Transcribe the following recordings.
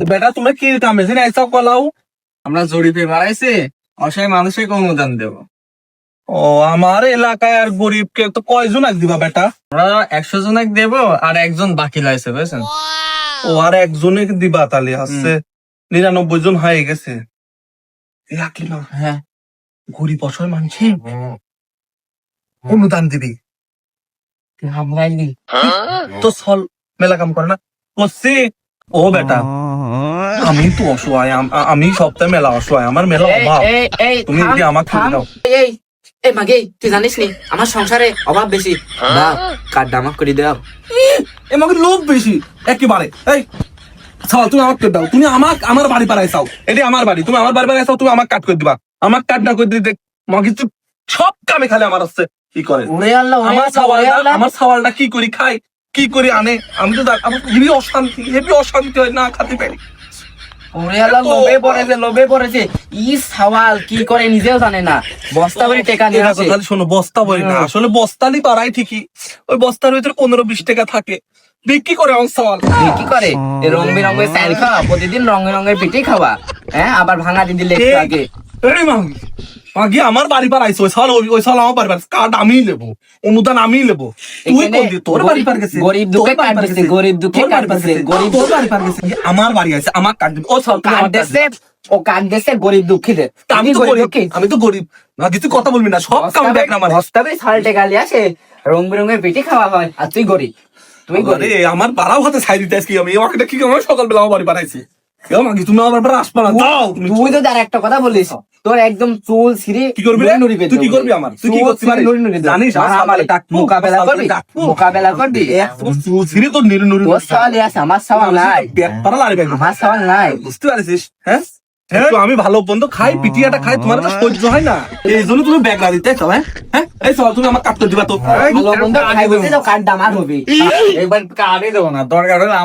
বেটা তুমি কি কামে যে আইসাও কলাও? আমরা জরিপে বাড়াইছি, অসহায় মানুষকে অনুদান দেব। ও আমার এলাকায় আর গরিবকে তো কয়জন এক দিবা বেটা? আমরা 100 জনক দেব আর একজন বাকি লাইছে, বুঝছেন? ও আর একজনে দিবা তাহলে আসছে 99 জন হয়ে গেছে। কি না হ্যাঁ, গরিব অসহায় মানুষে অনুদান দিবি আমরাইনি তো চল মেলা কাম করে না করছি। ও বেটা আমি তো অসহায়, আমি সপ্তাহে মেলা অসহায়, আমার মেলা অভাব। তুমি কি আমাকে করে দাও? এই মাগে তুই জানিস নি আমার সংসারে অভাব বেশি, দাও কার্ড আমাকে করে দাও। আমাকে লোভ বেশি একেবারে। এই চাও তুমি আমাকে দাও, তুমি আমাকে আমার বাড়ি পাড়ায় চাও, এটি আমার বাড়ি, তুমি আমার বাড়ি পাড়ায় চাও, তুমি আমাকে কাট করে দিবা। আমার কাট না করে দিতে আমাকে তো সব কামে খালে আমার হচ্ছে কি করে ওরে আল্লাহ, আমার সওয়ালটা কি করি খাই, কি করি আনে, আমি তো আমার হেবি অশান্তি হয় না খাতে পারি। ওরে আল্লাহ, লোভে পড়েছে ই সওয়াল কি করে নিজেও জানে না, বস্তা ভরে টাকা নিয়ে আসে। তাহলে শোনো, বস্তা বই না, আসলে বস্তালি পাড়াই ঠিকই, ওই বস্তার ভিতরে 15-20 টাকা থাকে, বিক্রি করে আমার সওয়াল। কি করে রং বেরঙের চাল খাওয়া, প্রতিদিন রঙের রঙের পিঠে খাওয়া, হ্যাঁ আবার ভাঙা দিদি লেখা আগে। এই মাগি মাগি আমার বাড়ি পার আইছে, ওই সাল আমার বাড়ি পার কার্ড আমি লেবো, অনুদান আমি লেবো। তুই কোন দি তোর বাড়ি পার গেছে? গরিব দুঃখে কাট দিছে, গরিব দুঃখে কাট দিছে, গরিব তোর বাড়ি পার গেছে, আমার বাড়ি আইছে, আমার কার্ড দিবি। ও সাল কাট দিছে, ও কাট দিছে গরিব দুঃখীদের। আমি তো গরিব, আমি তো গরিব না, কিছু কথা বলবি না, সব কাম দেখ না আমার। বস্তাবে সাল টাকা নিয়ে আসে, রং বেরঙের পিঠে খাওয়া হয়, আর তুই গরিব, তুই গরিব। আরে আমার বাড়াও হাতে ছাই দিতে আজকে আমি আমাকে কি আমার সকালবেলা আমার বাড়ি পাঠাইছি। কেউ মাগি তুমি আমার বাড়ি আসবা না, যাও তুমি। তুই তো তার একটা কথা বলিস, তোর একদম চুল ছিঁড়ে কি করবি রে? তুই কি করবি আমার? তুই কি করতে পারিস? জানিস আমার মোকাবেলা করবি, মোকাবেলা করবি। চুল ছিঁড়ে তোর নিরুনুরি তোর সওয়াল আছে, আমার সওয়াল নাই, পেট পারা লাড়ি পাইবো। আমার সওয়াল নাই। বুঝতে পারছিস? হ্যাঁ একটু আমি ভালো বন্ধু খাই, পিটিয়াটা খাই, তোমার তো সহ্য হয় না, এই জন্য তুমি ব্যাগ দিতে চাও। হ্যাঁ এই সব তুমি আমার কাটতে দিবা তো? ভালো মন্দ খাই বলতে তো কার্ড আমার হবে। এবার কার্ডই দেবো না, দরকার হলে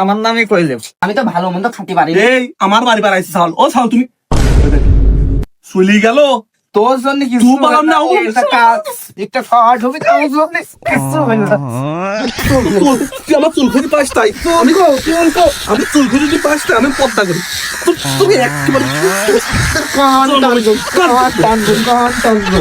আমার নামে কই দেব। আমি তো ভালো মন্দ খাতে পারি। এই আমার বাড়ি পাড়াইছে সাল, ও সাল তুমি চলি গেল তোর জন্য কি তুই পালাম না, একটা কার্ড হবে, তোর জন্য কিছু হবে না। তুই আমার চুল খুঁজে পাস তাই আমি চুল খুঁজে যদি পাস তাই আমি পদ্মা করি তুমি একেবারে কান টানবো, কান টানবো, কান টানবো।